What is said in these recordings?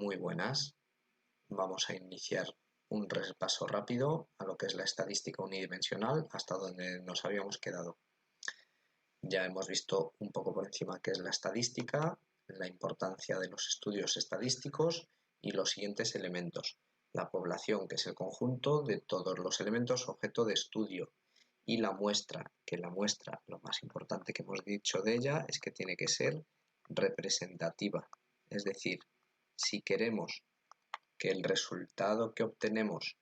Muy buenas. Vamos a iniciar un repaso rápido a lo que es la estadística unidimensional hasta donde nos habíamos quedado. Ya hemos visto un poco por encima qué es la estadística, la importancia de los estudios estadísticos y los siguientes elementos. La población, que es el conjunto de todos los elementos objeto de estudio, y la muestra, que la muestra, lo más importante que hemos dicho de ella es que tiene que ser representativa. Es decir, si queremos que el resultado que obtenemos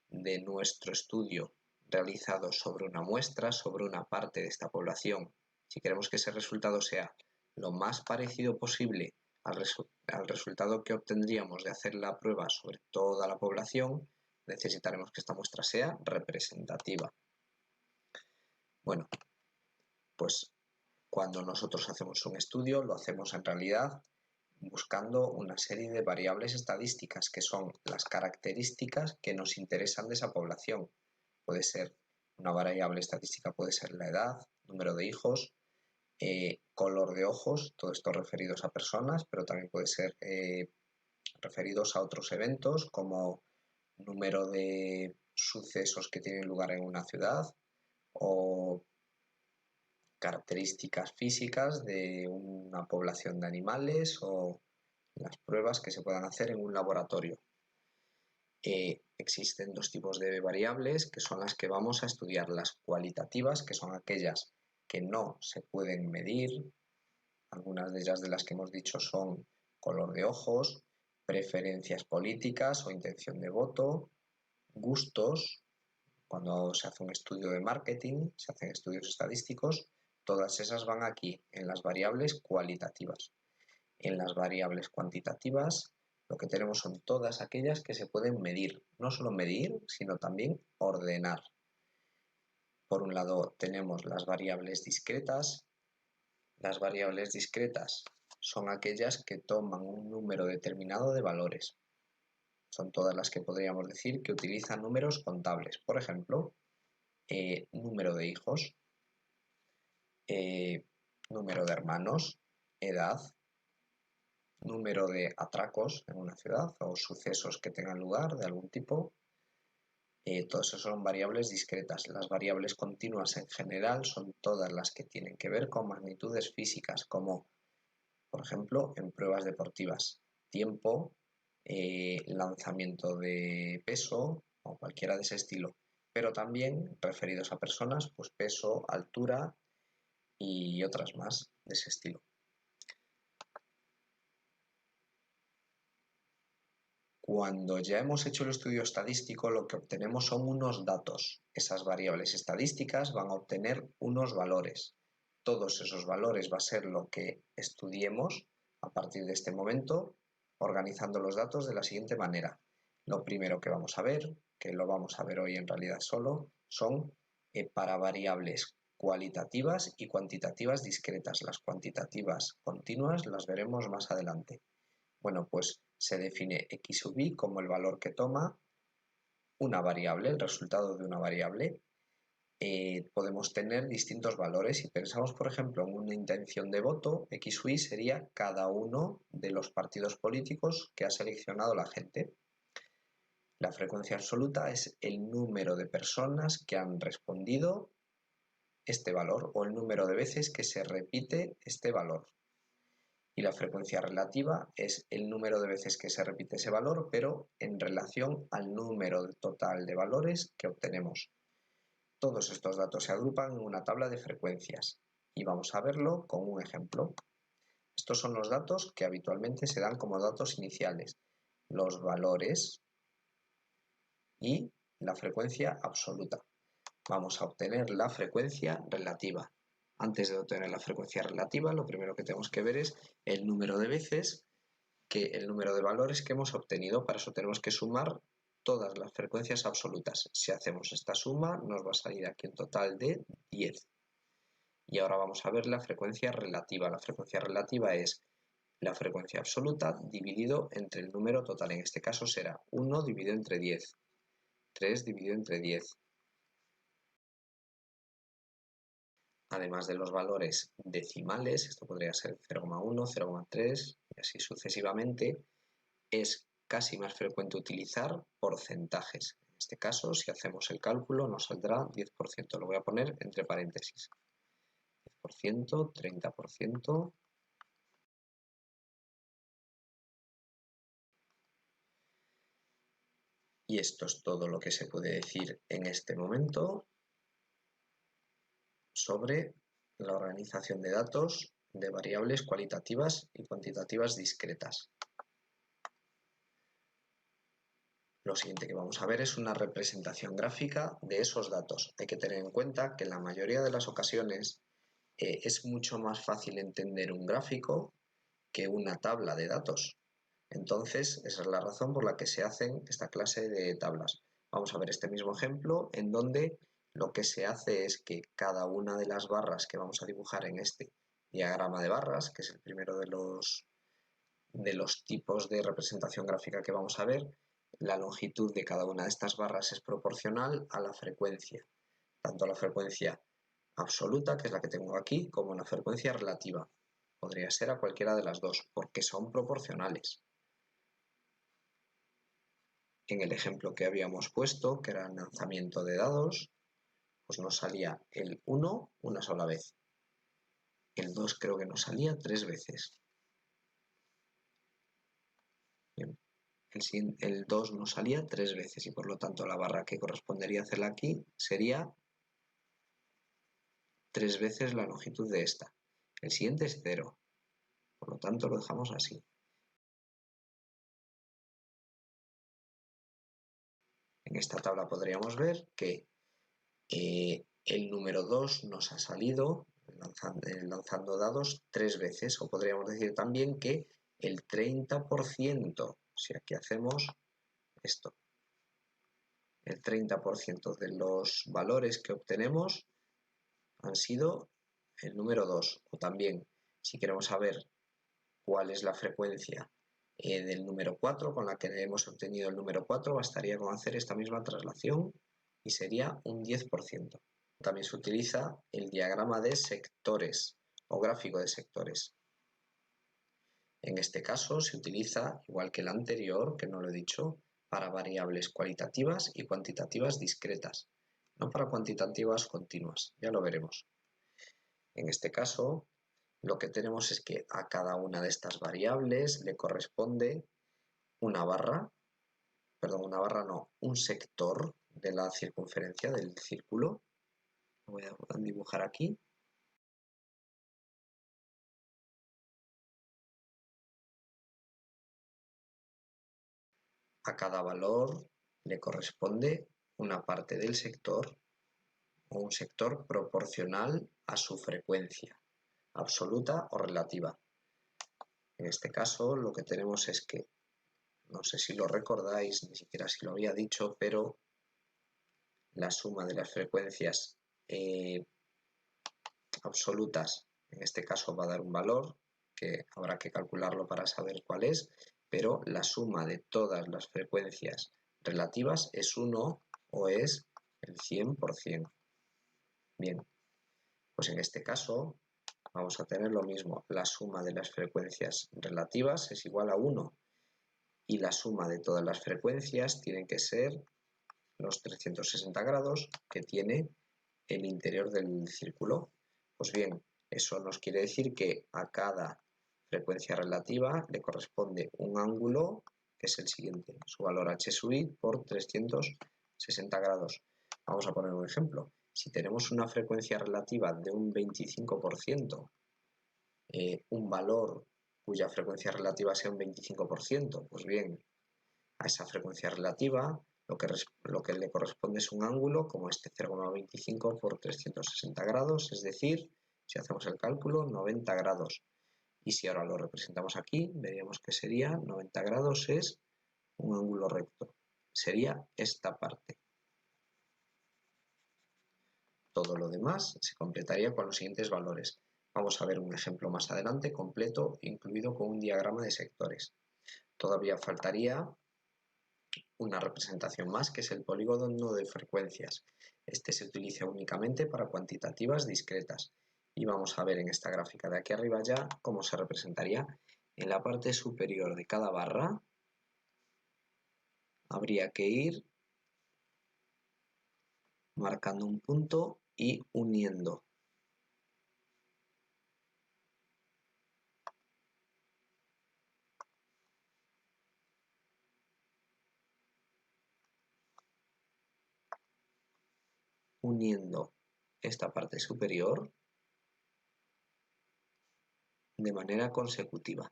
de nuestro estudio realizado sobre una muestra, sobre una parte de esta población, si queremos que ese resultado sea lo más parecido posible al resultado que obtendríamos de hacer la prueba sobre toda la población, necesitaremos que esta muestra sea representativa. Bueno, pues cuando nosotros hacemos un estudio, lo hacemos en realidad buscando una serie de variables estadísticas que son las características que nos interesan de esa población. Puede ser una variable estadística, puede ser la edad, número de hijos, color de ojos, todo esto referidos a personas, pero también puede ser referidos a otros eventos como número de sucesos que tienen lugar en una ciudad o características físicas de una población de animales o las pruebas que se puedan hacer en un laboratorio. Existen dos tipos de variables que son las que vamos a estudiar, las cualitativas, que son aquellas que no se pueden medir. Algunas de ellas de las que hemos dicho son color de ojos, preferencias políticas o intención de voto, gustos, cuando se hace un estudio de marketing, se hacen estudios estadísticos, todas esas van aquí, en las variables cualitativas. En las variables cuantitativas lo que tenemos son todas aquellas que se pueden medir, no solo medir, sino también ordenar. Por un lado tenemos las variables discretas. Las variables discretas son aquellas que toman un número determinado de valores. Son todas las que podríamos decir que utilizan números contables. Por ejemplo, número de hijos, número de hermanos, edad, número de atracos en una ciudad o sucesos que tengan lugar de algún tipo. Todas esas son variables discretas. Las variables continuas en general son todas las que tienen que ver con magnitudes físicas, como por ejemplo en pruebas deportivas, tiempo, lanzamiento de peso o cualquiera de ese estilo, pero también referidos a personas, pues peso, altura y otras más de ese estilo. Cuando ya hemos hecho el estudio estadístico, lo que obtenemos son unos datos. Esas variables estadísticas van a obtener unos valores. Todos esos valores va a ser lo que estudiemos a partir de este momento, organizando los datos de la siguiente manera. Lo primero que vamos a ver, que lo vamos a ver hoy en realidad solo, son para variables cualitativas y cuantitativas discretas. Las cuantitativas continuas las veremos más adelante. Bueno, pues se define x sub i como el valor que toma una variable, el resultado de una variable. Podemos tener distintos valores. Si pensamos, por ejemplo, en una intención de voto, x sub i sería cada uno de los partidos políticos que ha seleccionado la gente. La frecuencia absoluta es el número de personas que han respondido este valor o el número de veces que se repite este valor. Y la frecuencia relativa es el número de veces que se repite ese valor, pero en relación al número total de valores que obtenemos. Todos estos datos se agrupan en una tabla de frecuencias y vamos a verlo con un ejemplo. Estos son los datos que habitualmente se dan como datos iniciales, los valores y la frecuencia absoluta. Vamos a obtener la frecuencia relativa. Antes de obtener la frecuencia relativa, lo primero que tenemos que ver es el número de veces, el número de valores que hemos obtenido. Para eso tenemos que sumar todas las frecuencias absolutas. Si hacemos esta suma, nos va a salir aquí un total de 10. Y ahora vamos a ver la frecuencia relativa. La frecuencia relativa es la frecuencia absoluta dividido entre el número total. En este caso será 1 dividido entre 10, 3 dividido entre 10. Además de los valores decimales, esto podría ser 0,1, 0,3 y así sucesivamente, es casi más frecuente utilizar porcentajes. En este caso, si hacemos el cálculo, nos saldrá 10%. Lo voy a poner entre paréntesis. 10%, 30%. Y esto es todo lo que se puede decir en este momento sobre la organización de datos de variables cualitativas y cuantitativas discretas. Lo siguiente que vamos a ver es una representación gráfica de esos datos. Hay que tener en cuenta que en la mayoría de las ocasiones es mucho más fácil entender un gráfico que una tabla de datos. Entonces, esa es la razón por la que se hacen esta clase de tablas. Vamos a ver este mismo ejemplo en donde lo que se hace es que cada una de las barras que vamos a dibujar en este diagrama de barras, que es el primero de los tipos de representación gráfica que vamos a ver, la longitud de cada una de estas barras es proporcional a la frecuencia, tanto a la frecuencia absoluta, que es la que tengo aquí, como a la frecuencia relativa. Podría ser a cualquiera de las dos, porque son proporcionales. En el ejemplo que habíamos puesto, que era el lanzamiento de dados, pues nos salía el 1 una sola vez. El 2 creo que nos salía 3 veces. Bien. El 2 nos salía 3 veces y por lo tanto la barra que correspondería hacerla aquí sería 3 veces la longitud de esta. El siguiente es 0, por lo tanto lo dejamos así. En esta tabla podríamos ver que el número 2 nos ha salido lanzando dados 3 veces, o podríamos decir también que el 30%, si aquí hacemos esto, el 30% de los valores que obtenemos han sido el número 2, o también si queremos saber cuál es la frecuencia del número 4 con la que hemos obtenido el número 4, bastaría con hacer esta misma traslación y sería un 10%. También se utiliza el diagrama de sectores o gráfico de sectores. En este caso se utiliza, igual que el anterior, que no lo he dicho, para variables cualitativas y cuantitativas discretas, no para cuantitativas continuas, ya lo veremos. En este caso, lo que tenemos es que a cada una de estas variables le corresponde un sector de la circunferencia del círculo. Lo voy a dibujar aquí. A cada valor le corresponde una parte del sector o un sector proporcional a su frecuencia, absoluta o relativa. En este caso lo que tenemos es que, no sé si lo recordáis, ni siquiera si lo había dicho, pero la suma de las frecuencias absolutas, en este caso va a dar un valor, que habrá que calcularlo para saber cuál es, pero la suma de todas las frecuencias relativas es 1 o es el 100%. Bien, pues en este caso vamos a tener lo mismo, la suma de las frecuencias relativas es igual a 1 y la suma de todas las frecuencias tiene que ser los 360 grados que tiene el interior del círculo. Pues bien, eso nos quiere decir que a cada frecuencia relativa le corresponde un ángulo, que es el siguiente, su valor h sub i por 360 grados. Vamos a poner un ejemplo. Si tenemos una frecuencia relativa de un 25%, un valor cuya frecuencia relativa sea un 25%, pues bien, a esa frecuencia relativa lo que le corresponde es un ángulo como este 0,25 por 360 grados, es decir, si hacemos el cálculo, 90 grados. Y si ahora lo representamos aquí, veríamos que sería 90 grados es un ángulo recto. Sería esta parte. Todo lo demás se completaría con los siguientes valores. Vamos a ver un ejemplo más adelante, completo, incluido con un diagrama de sectores. Todavía faltaría una representación más, que es el polígono de frecuencias. Este se utiliza únicamente para cuantitativas discretas. Y vamos a ver en esta gráfica de aquí arriba ya cómo se representaría. En la parte superior de cada barra habría que ir marcando un punto y uniendo. Uniendo esta parte superior de manera consecutiva.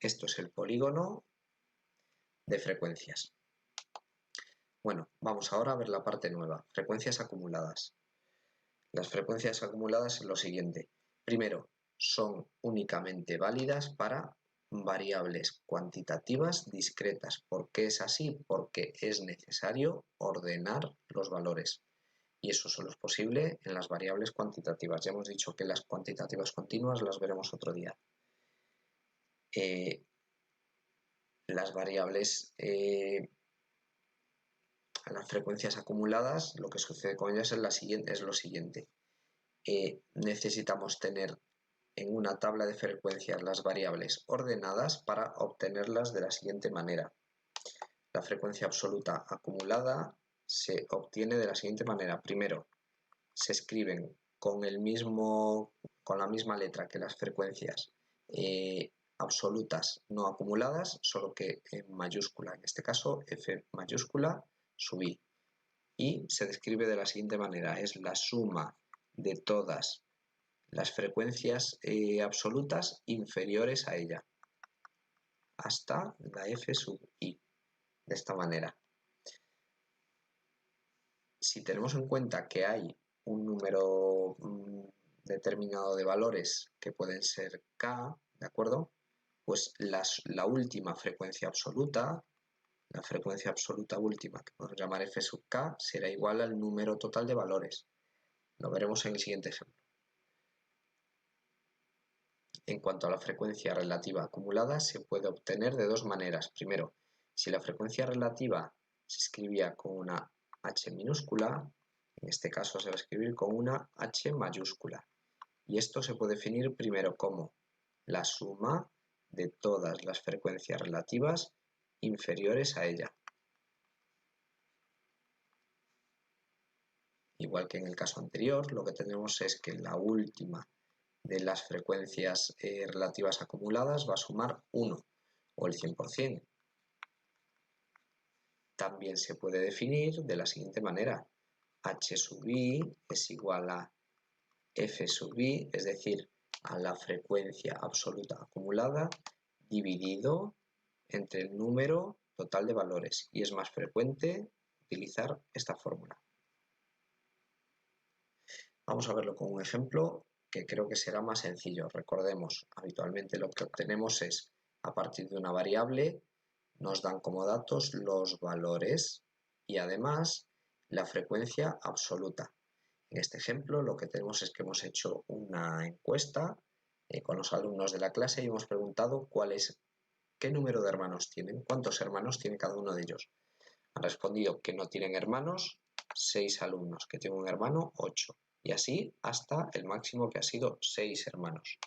Esto es el polígono de frecuencias. Bueno, vamos ahora a ver la parte nueva, frecuencias acumuladas. Las frecuencias acumuladas es lo siguiente. Primero, son únicamente válidas para variables cuantitativas discretas. ¿Por qué es así? Porque es necesario ordenar los valores. Y eso solo es posible en las variables cuantitativas. Ya hemos dicho que las cuantitativas continuas las veremos otro día. Las variables, las frecuencias acumuladas, lo que sucede con ellas es lo siguiente. Necesitamos tener en una tabla de frecuencias las variables ordenadas para obtenerlas de la siguiente manera. La frecuencia absoluta acumulada se obtiene de la siguiente manera. Primero, se escriben con la misma letra que las frecuencias absolutas no acumuladas, solo que en mayúscula, en este caso F mayúscula sub I. Y se describe de la siguiente manera, es la suma de todas las frecuencias absolutas inferiores a ella, hasta la F sub I, de esta manera. Si tenemos en cuenta que hay un número determinado de valores que pueden ser K, ¿de acuerdo? Pues la última frecuencia absoluta, la frecuencia absoluta última, que podemos llamar F sub K, será igual al número total de valores. Lo veremos en el siguiente ejemplo. En cuanto a la frecuencia relativa acumulada, se puede obtener de dos maneras. Primero, si la frecuencia relativa se escribía con una H minúscula, en este caso se va a escribir con una H mayúscula. Y esto se puede definir primero como la suma de todas las frecuencias relativas inferiores a ella. Igual que en el caso anterior, lo que tenemos es que la última de las frecuencias relativas acumuladas va a sumar 1 o el 100%. También se puede definir de la siguiente manera. H sub i es igual a F sub i, es decir, a la frecuencia absoluta acumulada dividido entre el número total de valores. Y es más frecuente utilizar esta fórmula. Vamos a verlo con un ejemplo que creo que será más sencillo. Recordemos, habitualmente lo que obtenemos es, a partir de una variable, nos dan como datos los valores y además la frecuencia absoluta. En este ejemplo lo que tenemos es que hemos hecho una encuesta con los alumnos de la clase y hemos preguntado qué número de hermanos tienen, cuántos hermanos tiene cada uno de ellos. Han respondido que no tienen hermanos 6 alumnos, que tienen un hermano 8. Y así hasta el máximo que ha sido 6 hermanos.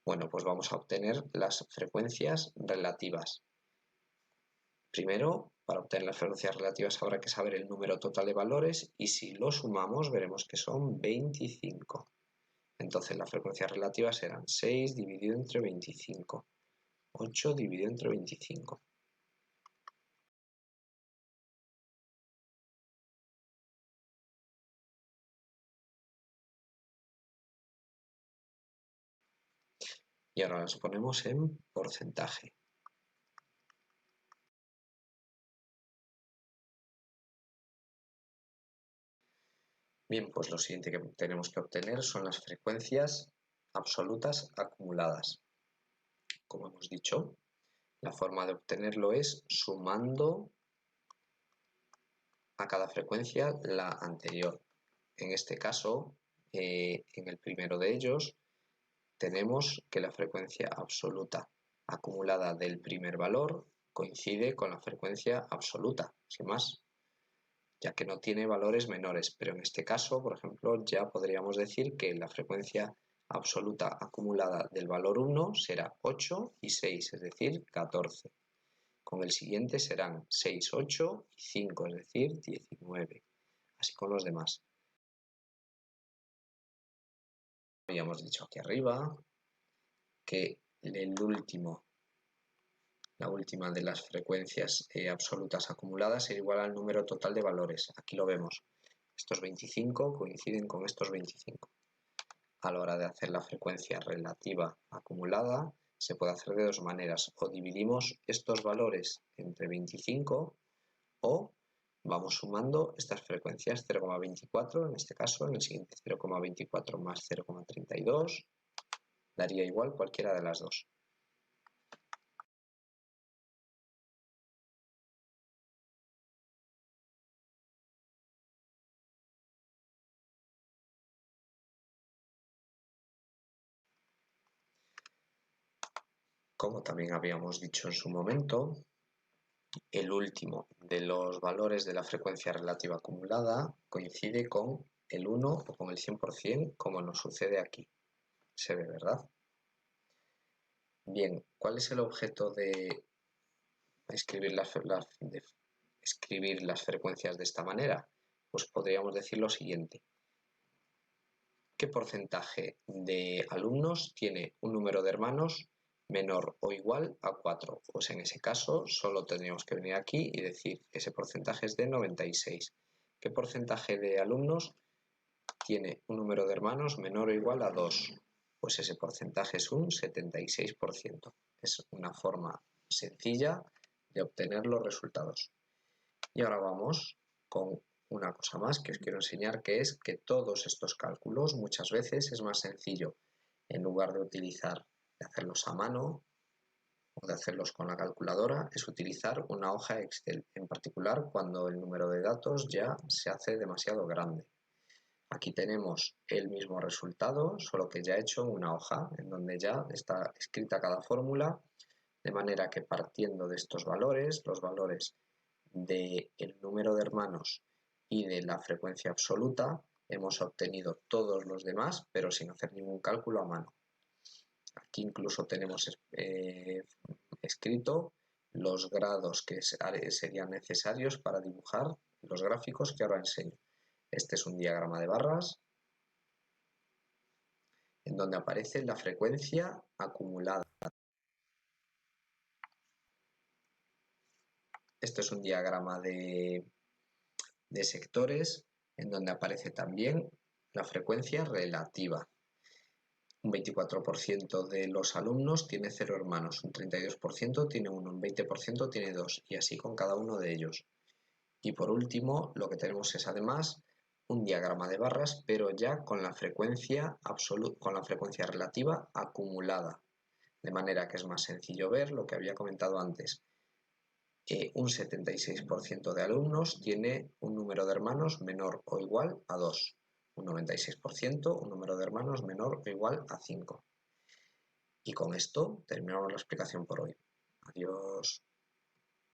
Bueno, pues vamos a obtener las frecuencias relativas. Primero, para obtener las frecuencias relativas habrá que saber el número total de valores y si lo sumamos veremos que son 25. Entonces las frecuencias relativas serán 6 dividido entre 25, 8 dividido entre 25. Y ahora las ponemos en porcentaje. Bien, pues lo siguiente que tenemos que obtener son las frecuencias absolutas acumuladas. Como hemos dicho, la forma de obtenerlo es sumando a cada frecuencia la anterior. En este caso, en el primero de ellos, tenemos que la frecuencia absoluta acumulada del primer valor coincide con la frecuencia absoluta, sin más, ya que no tiene valores menores, pero en este caso, por ejemplo, ya podríamos decir que la frecuencia absoluta acumulada del valor 1 será 8 y 6, es decir, 14. con el siguiente serán 6, 8 y 5, es decir, 19. Así con los demás. Habíamos dicho aquí arriba que la última de las frecuencias absolutas acumuladas es igual al número total de valores. Aquí lo vemos. Estos 25 coinciden con estos 25. A la hora de hacer la frecuencia relativa acumulada, se puede hacer de dos maneras. O dividimos estos valores entre 25 o vamos sumando estas frecuencias 0,24 en este caso, en el siguiente 0,24 más 0,32, daría igual cualquiera de las dos. Como también habíamos dicho en su momento, el último de los valores de la frecuencia relativa acumulada coincide con el 1 o con el 100%, como nos sucede aquí. Se ve, ¿verdad? Bien, ¿cuál es el objeto de escribir las frecuencias de esta manera? Pues podríamos decir lo siguiente. ¿Qué porcentaje de alumnos tiene un número de hermanos menor o igual a 4? Pues en ese caso solo tendríamos que venir aquí y decir que ese porcentaje es de 96. ¿Qué porcentaje de alumnos tiene un número de hermanos menor o igual a 2? Pues ese porcentaje es un 76%. Es una forma sencilla de obtener los resultados. Y ahora vamos con una cosa más que os quiero enseñar, que es que todos estos cálculos muchas veces es más sencillo, en lugar de hacerlos a mano o de hacerlos con la calculadora, es utilizar una hoja Excel, en particular cuando el número de datos ya se hace demasiado grande. Aquí tenemos el mismo resultado, solo que ya hecho en una hoja, en donde ya está escrita cada fórmula, de manera que partiendo de estos valores, los valores del número de hermanos y de la frecuencia absoluta, hemos obtenido todos los demás, pero sin hacer ningún cálculo a mano. Aquí incluso tenemos escrito los grados que serían necesarios para dibujar los gráficos que ahora enseño. Este es un diagrama de barras en donde aparece la frecuencia acumulada. Esto es un diagrama de sectores en donde aparece también la frecuencia relativa. Un 24% de los alumnos tiene 0 hermanos, un 32% tiene 1, un 20% tiene 2 y así con cada uno de ellos. Y por último, lo que tenemos es además un diagrama de barras, pero ya con la frecuencia relativa acumulada, de manera que es más sencillo ver lo que había comentado antes. Un 76% de alumnos tiene un número de hermanos menor o igual a 2. Un 96% un número de hermanos menor o igual a 5. Y con esto terminamos la explicación por hoy. Adiós.